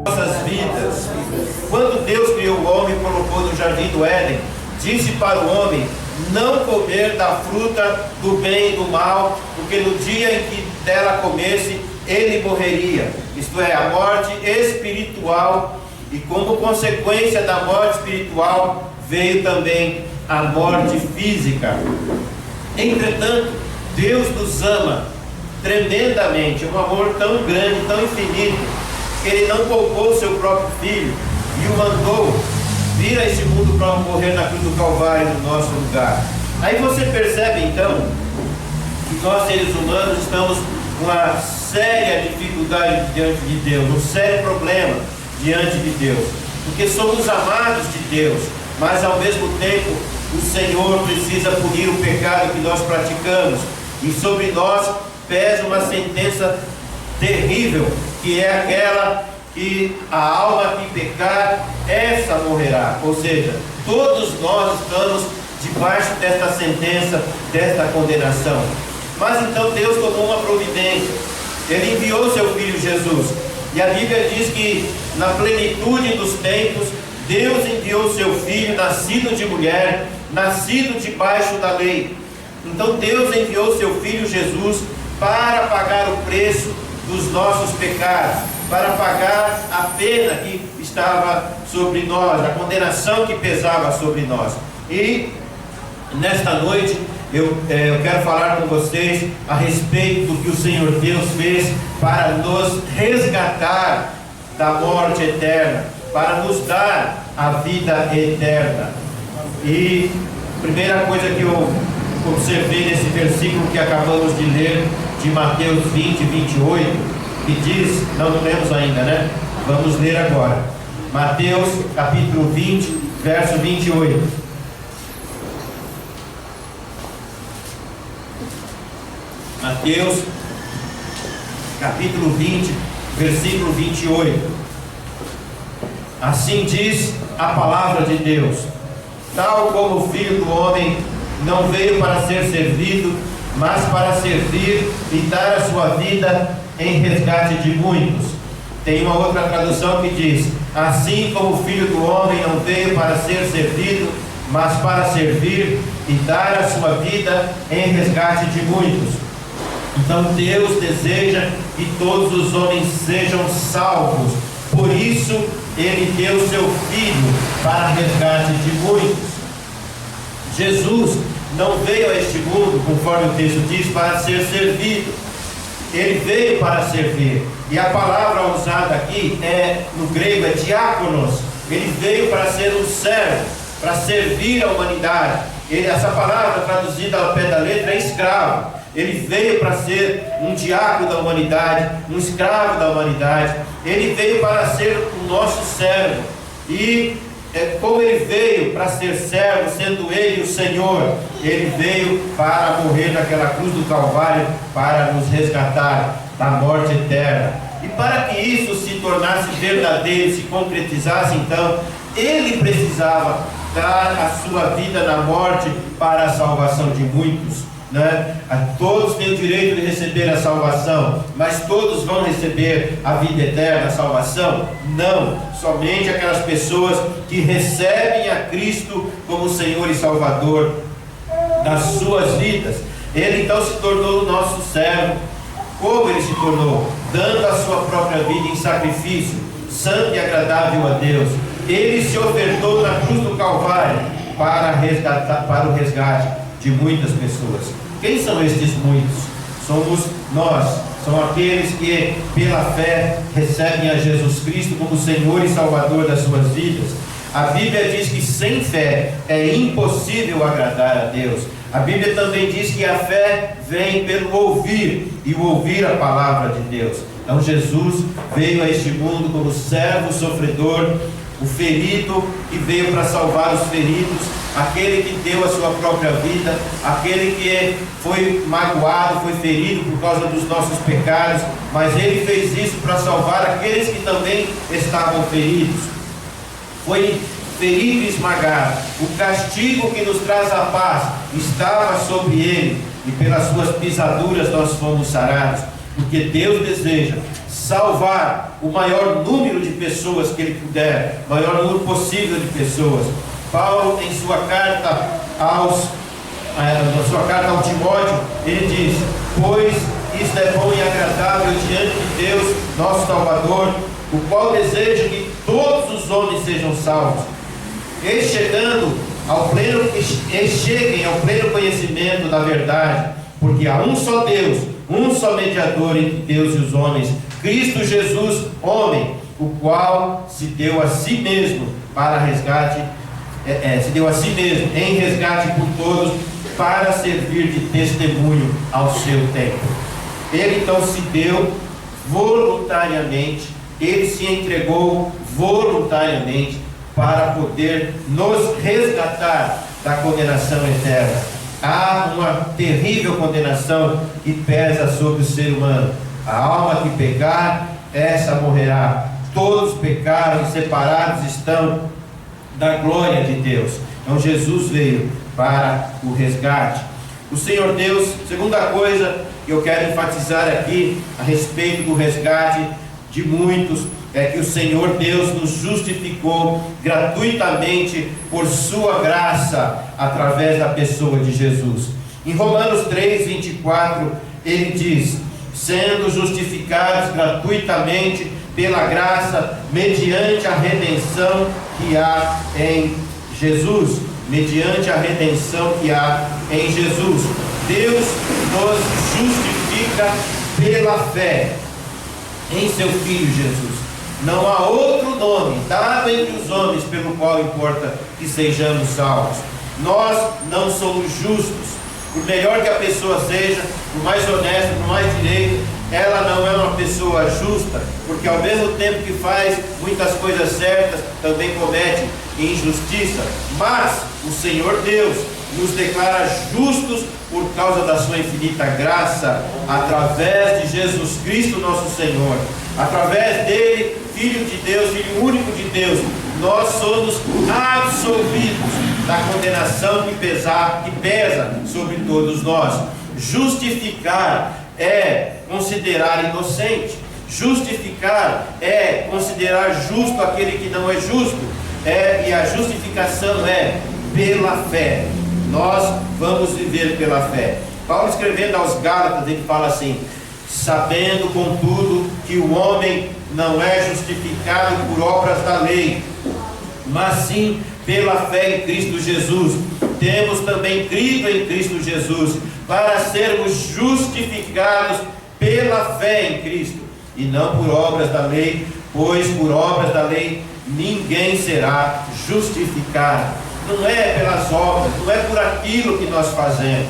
nossas vidas. Quando Deus criou o homem e colocou no jardim do Éden, disse para o homem não comer da fruta do bem e do mal, porque no dia em que dela comesse, ele morreria. Isto é, a morte espiritual, e como consequência da morte espiritual veio também a morte física. Entretanto, Deus nos ama tremendamente, um amor tão grande, tão infinito, que Ele não poupou o seu próprio Filho e o mandou vir a esse mundo para morrer na cruz do Calvário no nosso lugar. Aí você percebe então que nós, seres humanos, estamos com uma séria dificuldade diante de Deus, um sério problema diante de Deus, porque somos amados de Deus, mas ao mesmo tempo o Senhor precisa punir o pecado que nós praticamos, e sobre nós pesa uma sentença terrível, que é aquela que a alma que pecar, essa morrerá. Ou seja, todos nós estamos debaixo desta sentença, desta condenação. Mas então Deus tomou uma providência. Ele enviou seu Filho Jesus, e a Bíblia diz que na plenitude dos tempos Deus enviou seu Filho, nascido de mulher, nascido debaixo da lei. Então Deus enviou seu Filho Jesus para pagar o preço dos nossos pecados, para pagar a pena que estava sobre nós, a condenação que pesava sobre nós. E nesta noite eu quero falar com vocês a respeito do que o Senhor Deus fez para nos resgatar da morte eterna, para nos dar a vida eterna. E a primeira coisa que eu observei nesse versículo que acabamos de ler, de Mateus 20, 28, que diz, não lemos ainda, né? Vamos ler agora. Mateus capítulo 20, verso 28. Mateus capítulo 20, versículo 28. Assim diz a palavra de Deus: tal como o Filho do Homem não veio para ser servido, mas para servir e dar a sua vida em resgate de muitos. Tem uma outra tradução que diz: assim como o Filho do Homem não veio para ser servido, mas para servir e dar a sua vida em resgate de muitos. Então Deus deseja que todos os homens sejam salvos. Por isso Ele deu seu Filho para resgate de muitos. Jesus não veio a este mundo, conforme o texto diz, para ser servido. Ele veio para servir. E a palavra usada aqui no grego é diáconos. Ele veio para ser um servo, para servir a humanidade. Essa palavra traduzida ao pé da letra é escravo. Ele veio para ser um diácono da humanidade, um escravo da humanidade. Ele veio para ser o nosso servo. E como ele veio para ser servo, sendo ele o Senhor, ele veio para morrer naquela cruz do Calvário, para nos resgatar da morte eterna. E para que isso se tornasse verdadeiro, se concretizasse, então, ele precisava dar a sua vida na morte para a salvação de muitos. Todos têm o direito de receber a salvação, mas todos vão receber a vida eterna, a salvação? Não, somente aquelas pessoas que recebem a Cristo como Senhor e Salvador das suas vidas. Ele então se tornou o nosso servo. Como ele se tornou? Dando a sua própria vida em sacrifício santo e agradável a Deus. Ele se ofertou na cruz do Calvário para o resgate de muitas pessoas. Quem são estes muitos? Somos nós, são aqueles que pela fé recebem a Jesus Cristo como Senhor e Salvador das suas vidas. A Bíblia diz que sem fé é impossível agradar a Deus. A Bíblia também diz que a fé vem pelo ouvir, e o ouvir a palavra de Deus. Então Jesus veio a este mundo como servo sofredor, o ferido que veio para salvar os feridos, aquele que deu a sua própria vida, aquele que foi magoado, foi ferido por causa dos nossos pecados, mas ele fez isso para salvar aqueles que também estavam feridos. Foi ferido e esmagado. O castigo que nos traz a paz estava sobre ele, e pelas suas pisaduras nós fomos sarados. Porque Deus deseja salvar o maior número de pessoas que ele puder, o maior número possível de pessoas. Paulo, em sua carta ao Timóteo, ele diz: pois isto é bom e agradável diante de Deus, nosso Salvador, o qual deseja que todos os homens sejam salvos, e cheguem ao pleno conhecimento da verdade, porque há um só Deus, um só mediador entre Deus e os homens, Cristo Jesus, homem, o qual se deu a si mesmo para resgate, em resgate por todos, para servir de testemunho ao seu tempo. Ele então se deu voluntariamente, ele se entregou voluntariamente para poder nos resgatar da condenação eterna. Há uma terrível condenação que pesa sobre o ser humano. A alma que pecar, essa morrerá. Todos pecaram e separados estão da glória de Deus. Então Jesus veio para o resgate. O Senhor Deus, segunda coisa que eu quero enfatizar aqui a respeito do resgate de muitos, é que o Senhor Deus nos justificou gratuitamente por sua graça, através da pessoa de Jesus. Em Romanos 3, 24, ele diz: sendo justificados gratuitamente pela graça, mediante a redenção que há em Jesus. Mediante a redenção que há em Jesus. Deus nos justifica pela fé em seu Filho Jesus. Não há outro nome dado entre os homens pelo qual importa que sejamos salvos. Nós não somos justos. Por melhor que a pessoa seja, por mais honesta, por mais direito, ela não é uma pessoa justa, porque ao mesmo tempo que faz muitas coisas certas, também comete injustiça. Mas o Senhor Deus nos declara justos por causa da sua infinita graça, através de Jesus Cristo nosso Senhor. Através dele, Filho de Deus, Filho único de Deus, nós somos absolvidos da condenação que pesa sobre todos nós. Justificar é considerar inocente. Justificar é considerar justo aquele que não é justo. E a justificação é pela fé. Nós vamos viver pela fé. Paulo, escrevendo aos Gálatas, ele fala assim: sabendo contudo que o homem não é justificado por obras da lei, mas sim pela fé em Cristo Jesus. Temos também crido em Cristo Jesus, para sermos justificados pela fé em Cristo, e não por obras da lei, pois por obras da lei ninguém será justificado. Não é pelas obras, não é por aquilo que nós fazemos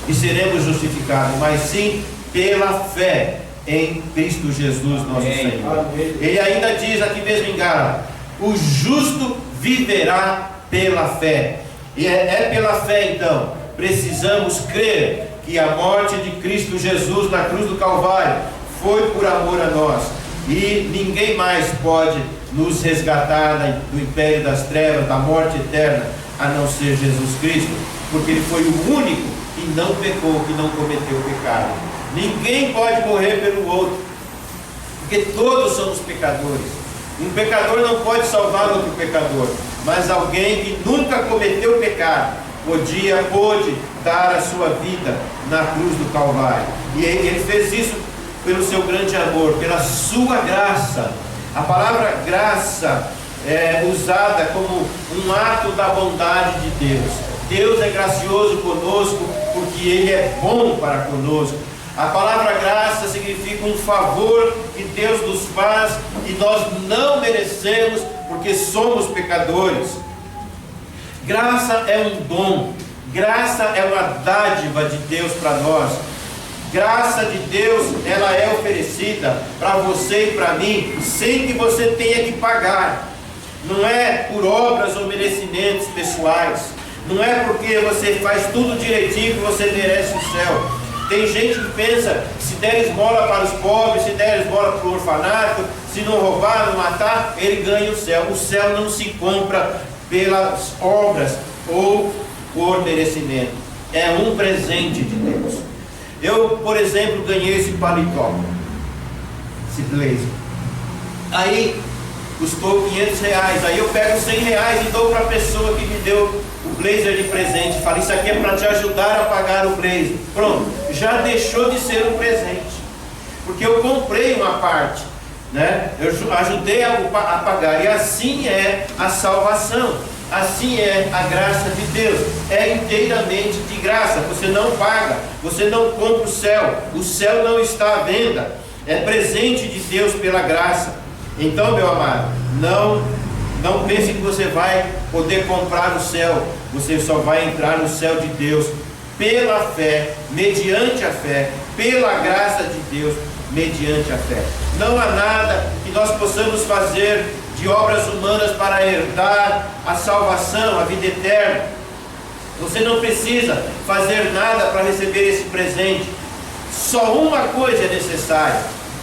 e seremos justificados, mas sim pela fé em Cristo Jesus nosso Senhor. Ele ainda diz aqui mesmo em Gálatas: o justo viverá pela fé. E é pela fé então, precisamos crer que a morte de Cristo Jesus na cruz do Calvário foi por amor a nós, e ninguém mais pode nos resgatar do império das trevas, da morte eterna, a não ser Jesus Cristo, porque Ele foi o único que não pecou, que não cometeu pecado. Ninguém pode morrer pelo outro, porque todos somos pecadores. Um pecador não pode salvar outro pecador, mas alguém que nunca cometeu pecado pôde dar a sua vida na cruz do Calvário. E Ele fez isso pelo seu grande amor, pela sua graça. A palavra graça é usada como um ato da bondade de Deus. Deus é gracioso conosco porque Ele é bom para conosco. A palavra graça significa um favor que Deus nos faz e nós não merecemos porque somos pecadores. Graça é um dom, graça é uma dádiva de Deus para nós. Graça de Deus, ela é oferecida para você e para mim, sem que você tenha que pagar. Não é por obras ou merecimentos pessoais, não é porque você faz tudo direitinho que você merece o céu. Tem gente que pensa que se der esmola para os pobres, se der esmola para o orfanato, se não roubar, não matar, ele ganha o céu. O céu não se compra pelas obras ou por merecimento. É um presente de Deus. Eu, por exemplo, ganhei esse paletó. esse blazer. Aí custou R$500. Aí eu pego R$100 e dou para a pessoa que me deu o blazer de presente. Falo, isso aqui é para te ajudar a pagar o blazer. Pronto, já deixou de ser um presente, porque eu comprei uma parte, né? Eu ajudei a pagar. E assim é a salvação, assim é a graça de Deus. É inteiramente de graça. Você não paga, você não compra o céu não está à venda, é presente de Deus pela graça. Então, meu amado, não pense que você vai poder comprar o céu. Você só vai entrar no céu de Deus pela fé, mediante a fé, pela graça de Deus, mediante a fé. Não há nada que nós possamos fazer de obras humanas para herdar a salvação, a vida eterna. Você não precisa fazer nada para receber esse presente. Só uma coisa é necessária: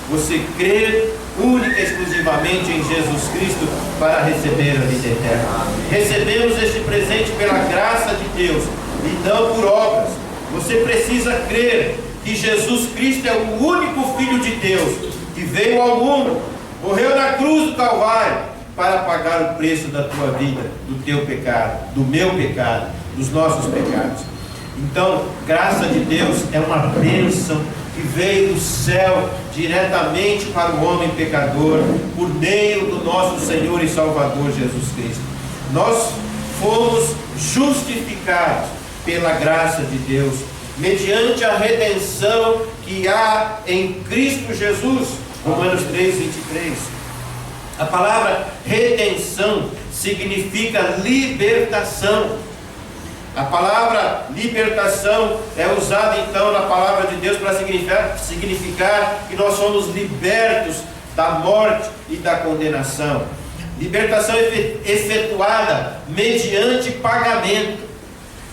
você crer única e exclusivamente em Jesus Cristo para receber a vida eterna. Recebemos este presente pela graça de Deus e não por obras. Você precisa crer que Jesus Cristo é o único Filho de Deus que veio ao mundo, morreu na cruz do Calvário para pagar o preço da tua vida, do teu pecado, do meu pecado, dos nossos pecados. Então, graça de Deus é uma bênção que veio do céu diretamente para o homem pecador, por meio do nosso Senhor e Salvador Jesus Cristo. Nós fomos justificados pela graça de Deus, mediante a redenção que há em Cristo Jesus. Romanos 3:23. A palavra redenção significa libertação. A palavra libertação é usada então na palavra de Deus para significar que nós somos libertos da morte e da condenação. Libertação efetuada mediante pagamento.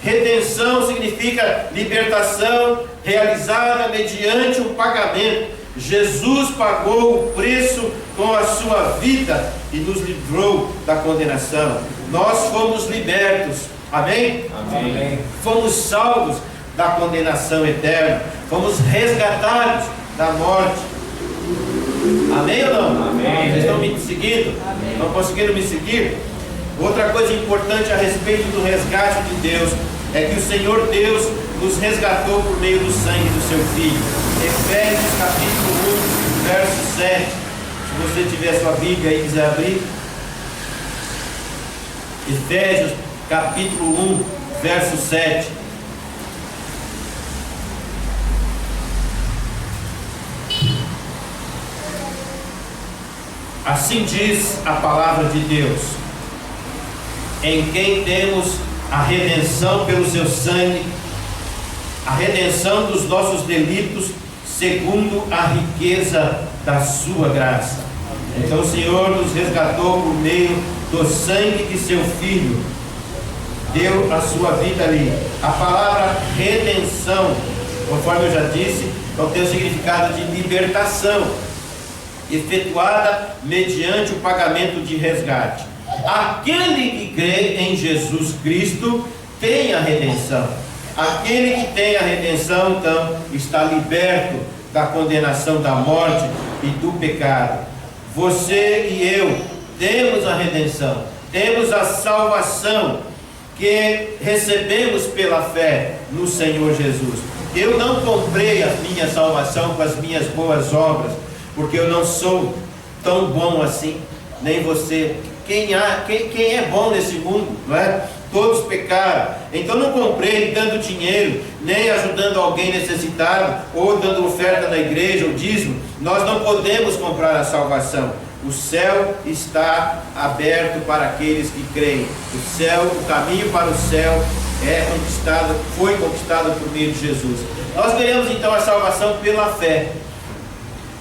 Redenção significa libertação realizada mediante um pagamento. Jesus pagou o preço com a sua vida e nos livrou da condenação. Nós fomos libertos. Amém? Amém. Fomos salvos da condenação eterna. Fomos resgatados da morte. Amém ou não? Amém. Vocês estão me seguindo? Amém. Não conseguiram me seguir? Outra coisa importante a respeito do resgate de Deus é que o Senhor Deus nos resgatou por meio do sangue do seu Filho. Efésios capítulo 1, verso 7. Se você tiver sua Bíblia aí e quiser abrir. Efésios capítulo 1, verso 7. Assim diz a palavra de Deus: em quem temos a redenção pelo seu sangue, a redenção dos nossos delitos, segundo a riqueza da sua graça. Então o Senhor nos resgatou por meio do sangue de seu Filho, deu a sua vida ali. A palavra redenção, conforme eu já disse, não tem o significado de libertação, efetuada mediante o pagamento de resgate. Aquele que crê em Jesus Cristo tem a redenção. Aquele que tem a redenção, então, está liberto da condenação da morte e do pecado. Você e eu temos a redenção, temos a salvação que recebemos pela fé no Senhor Jesus. Eu não comprei a minha salvação com as minhas boas obras, porque eu não sou tão bom assim, nem você. Quem é bom nesse mundo, não é? Todos pecaram. Então não comprei dando dinheiro, nem ajudando alguém necessitado, ou dando oferta na igreja, ou dízimo. Nós não podemos comprar a salvação. O céu está aberto para aqueles que creem. O céu, o caminho para o céu foi conquistado por meio de Jesus. Nós ganhamos então a salvação pela fé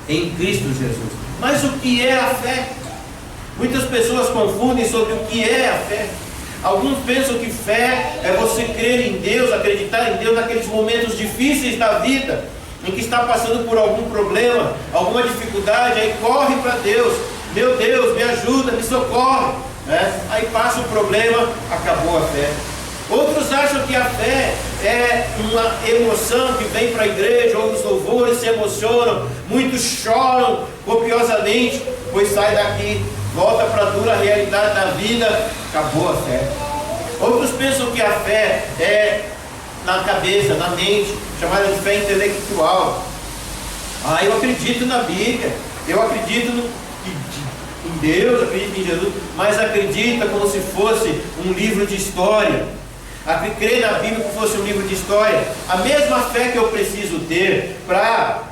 em Cristo Jesus. Mas o que é a fé? Muitas pessoas confundem sobre o que é a fé. Alguns pensam que fé é você crer em Deus, acreditar em Deus naqueles momentos difíceis da vida, em que está passando por algum problema, alguma dificuldade, aí corre para Deus. Meu Deus, me ajuda, me socorre, né? Aí passa o problema, acabou a fé. Outros acham que a fé é uma emoção que vem para a igreja, ou os louvores se emocionam, muitos choram copiosamente, pois sai daqui, volta para a dura realidade da vida, acabou a fé. Outros pensam que a fé é na cabeça, na mente, chamada de fé intelectual. Eu acredito na Bíblia, eu acredito em Deus, acredito em Jesus, mas acredita como se fosse um livro de história. Crer na Bíblia como se fosse um livro de história. A mesma fé que eu preciso ter para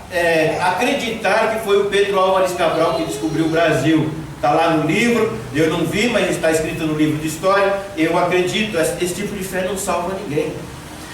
acreditar que foi o Pedro Álvares Cabral que descobriu o Brasil. Está lá no livro, eu não vi, mas está escrito no livro de história. Eu acredito, esse tipo de fé não salva ninguém.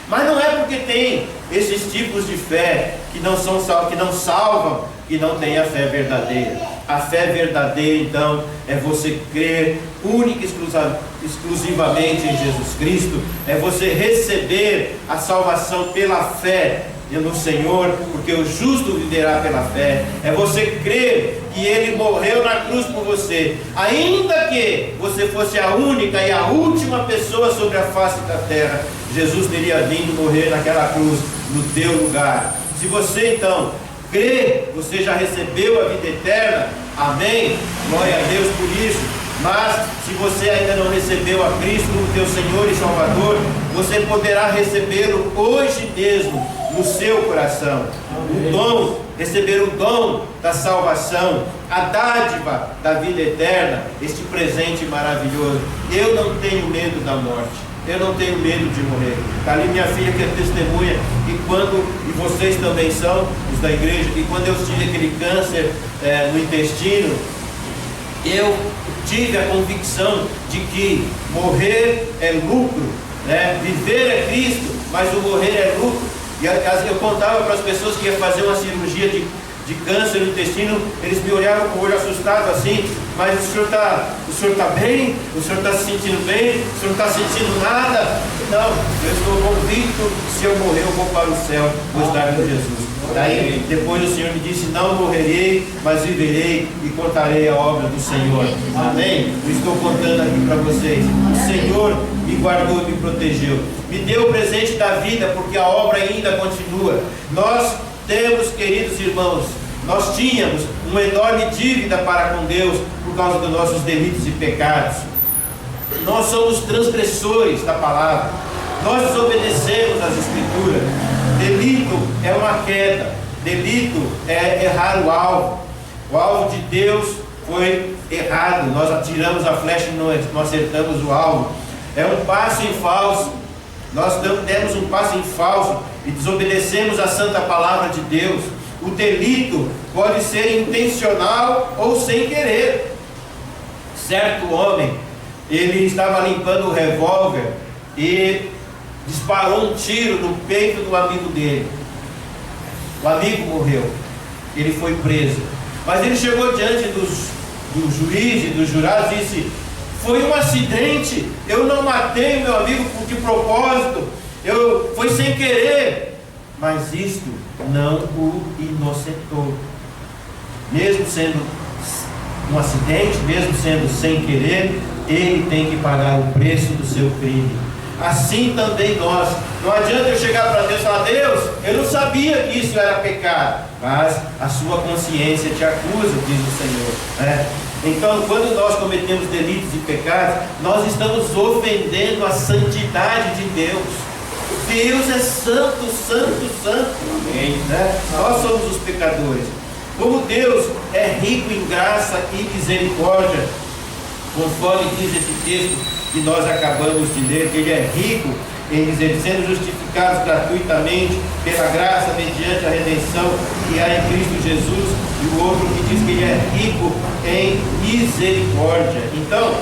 Mas não é porque tem esses tipos de fé que não salvam, que não tem a fé verdadeira. A fé verdadeira, então, é você crer única e exclusivamente em Jesus Cristo, é você receber a salvação pela fé no Senhor, porque o justo viverá pela fé. É você crer que Ele morreu na cruz por você, ainda que você fosse a única e a última pessoa sobre a face da terra, Jesus teria vindo morrer naquela cruz no teu lugar. Se você então crê, você já recebeu a vida eterna, amém? Glória a Deus por isso. Mas se você ainda não recebeu a Cristo como teu Senhor e Salvador, você poderá recebê-lo hoje mesmo no seu coração. O dom, receber o dom da salvação, a dádiva da vida eterna, este presente maravilhoso. Eu não tenho medo da morte, eu não tenho medo de morrer. Está ali minha filha que é testemunha, e vocês também são, os da igreja, que quando eu tive aquele câncer no intestino, eu tive a convicção de que morrer é lucro, né? Viver é Cristo, mas o morrer é lucro. E eu contava para as pessoas que ia fazer uma cirurgia de câncer no intestino, eles me olhavam com o olho assustado assim: mas o senhor está bem? O senhor está se sentindo bem? O senhor não está sentindo nada? Não, eu estou convicto que se eu morrer eu vou para o céu, vou estar com Jesus. Daí depois o Senhor me disse: não morrerei, mas viverei e contarei a obra do Senhor. Amém? Eu estou contando aqui para vocês. O Senhor me guardou e me protegeu, me deu o presente da vida, porque a obra ainda continua. Nós temos, queridos irmãos, nós tínhamos uma enorme dívida para com Deus por causa dos nossos delitos e pecados. Nós somos transgressores da palavra, nós desobedecemos as Escrituras. Delito é uma queda, delito é errar o alvo. O alvo de Deus foi errado, nós atiramos a flecha e não acertamos o alvo. É um passo em falso, nós demos um passo em falso e desobedecemos a santa palavra de Deus. O delito pode ser intencional ou sem querer. Certo homem, ele estava limpando o revólver e disparou um tiro no peito do amigo dele. O amigo morreu, ele foi preso, mas ele chegou diante do juiz e dos jurados e disse: foi um acidente, eu não matei meu amigo de propósito, foi sem querer. Mas isto não o inocentou. Mesmo sendo um acidente, mesmo sendo sem querer, ele tem que pagar o preço do seu crime. Assim também nós. Não adianta eu chegar para Deus e falar: Deus, eu não sabia que isso era pecado. Mas a sua consciência te acusa, diz o Senhor, né? Então, quando nós cometemos delitos e pecados, nós estamos ofendendo a santidade de Deus. Deus é santo, santo, santo. Amém, né? Nós somos os pecadores. Como Deus é rico em graça e misericórdia, conforme diz esse texto que nós acabamos de ler, que Ele é rico em misericórdia, sendo justificados gratuitamente pela graça mediante a redenção que há em Cristo Jesus, e o outro que diz que Ele é rico em misericórdia. Então,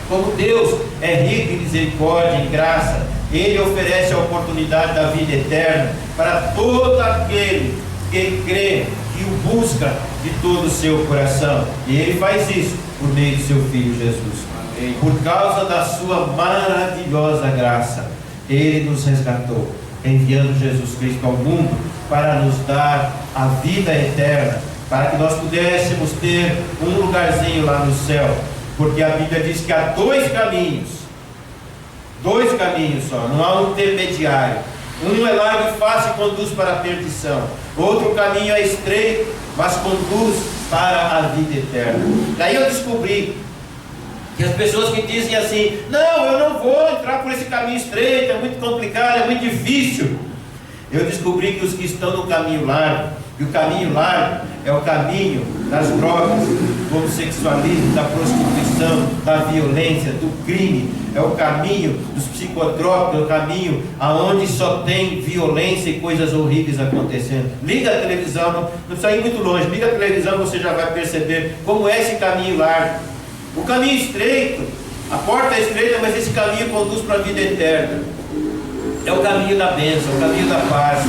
como Deus é rico em misericórdia, em graça, Ele oferece a oportunidade da vida eterna para todo aquele que crê e o busca de todo o seu coração. E Ele faz isso por meio de seu Filho Jesus. Amém. Por causa da sua maravilhosa graça, Ele nos resgatou, enviando Jesus Cristo ao mundo para nos dar a vida eterna, para que nós pudéssemos ter um lugarzinho lá no céu. Porque a Bíblia diz que há dois caminhos Dois caminhos só, não há um intermediário. Um é largo e fácil e conduz para a perdição. Outro caminho é estreito, mas conduz para a vida eterna. Daí eu descobri que as pessoas que dizem assim: não, eu não vou entrar por esse caminho estreito, é muito complicado, é muito difícil. Eu descobri que os que estão no caminho largo, e o caminho largo é o caminho das drogas, do homossexualismo, da prostituição, da violência, do crime, é o caminho dos psicotrópicos, é o caminho aonde só tem violência e coisas horríveis acontecendo. Liga a televisão, não precisa ir muito longe, liga a televisão, você já vai perceber como é esse caminho largo. O caminho estreito, a porta é estreita, mas esse caminho conduz para a vida eterna. É o caminho da bênção, é o caminho da paz.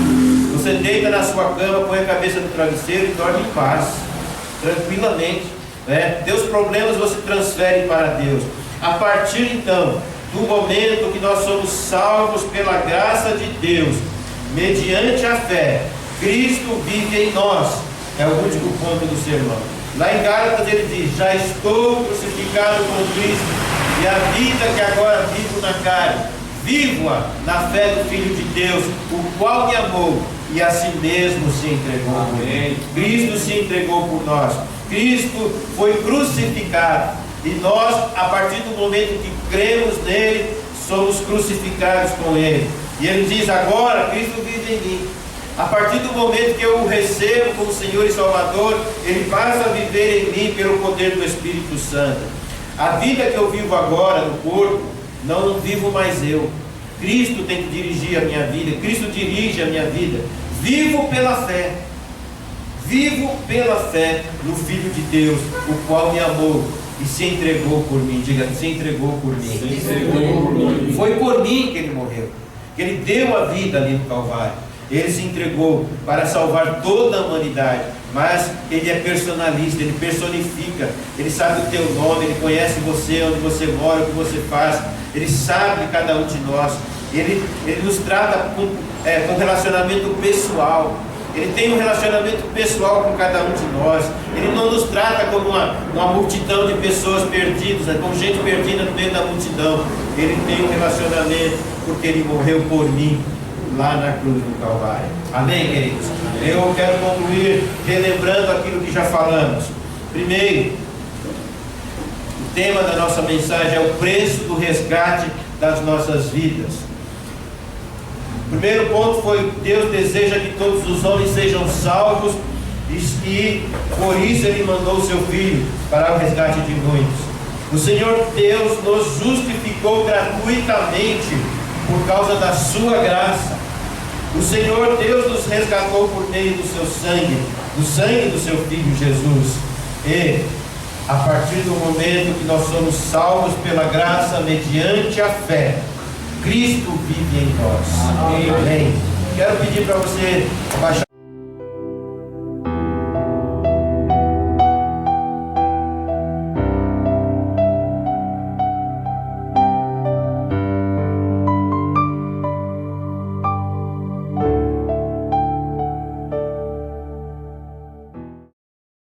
Você deita na sua cama, põe a cabeça no travesseiro e dorme em paz, tranquilamente, né? Teus problemas você transfere para Deus. A partir então do momento que nós somos salvos pela graça de Deus, mediante a fé, Cristo vive em nós. É o último ponto do sermão. Lá em Gálatas ele diz: já estou crucificado com Cristo, e a vida que agora vivo na carne, vivo-a na fé do Filho de Deus, o qual me amou e a si mesmo se entregou. Amém. Cristo se entregou por nós. Cristo foi crucificado. E nós, a partir do momento que cremos nele, somos crucificados com ele. E ele diz: agora Cristo vive em mim. A partir do momento que eu o recebo como Senhor e Salvador, ele passa a viver em mim pelo poder do Espírito Santo. A vida que eu vivo agora no corpo, não vivo mais eu. Cristo tem que dirigir a minha vida. Cristo dirige a minha vida. Vivo pela fé. Vivo pela fé no Filho de Deus, o qual me amou e se entregou por mim. Diga: se entregou por mim. Se entregou por mim. Foi por mim que ele morreu. Que ele deu a vida ali no Calvário. Ele se entregou para salvar toda a humanidade. Mas ele é personalista, ele personifica. Ele sabe o teu nome, ele conhece você, onde você mora, o que você faz. Ele sabe de cada um de nós. Ele nos trata com relacionamento pessoal. Ele tem um relacionamento pessoal com cada um de nós. Ele não nos trata como uma multidão de pessoas perdidas, como gente perdida no meio da multidão. Ele tem um relacionamento porque ele morreu por mim lá na cruz do Calvário. Amém, queridos? Eu quero concluir relembrando aquilo que já falamos. Primeiro, o tema da nossa mensagem é o preço do resgate das nossas vidas. O primeiro ponto foi: Deus deseja que todos os homens sejam salvos, e por isso ele mandou o seu Filho para o resgate de muitos. O Senhor Deus nos justificou gratuitamente por causa da sua graça. O Senhor Deus nos resgatou por meio do seu sangue, do sangue do seu Filho Jesus. E a partir do momento que nós somos salvos pela graça mediante a fé, Cristo vive em nós. Amém. Quero pedir para você baixar.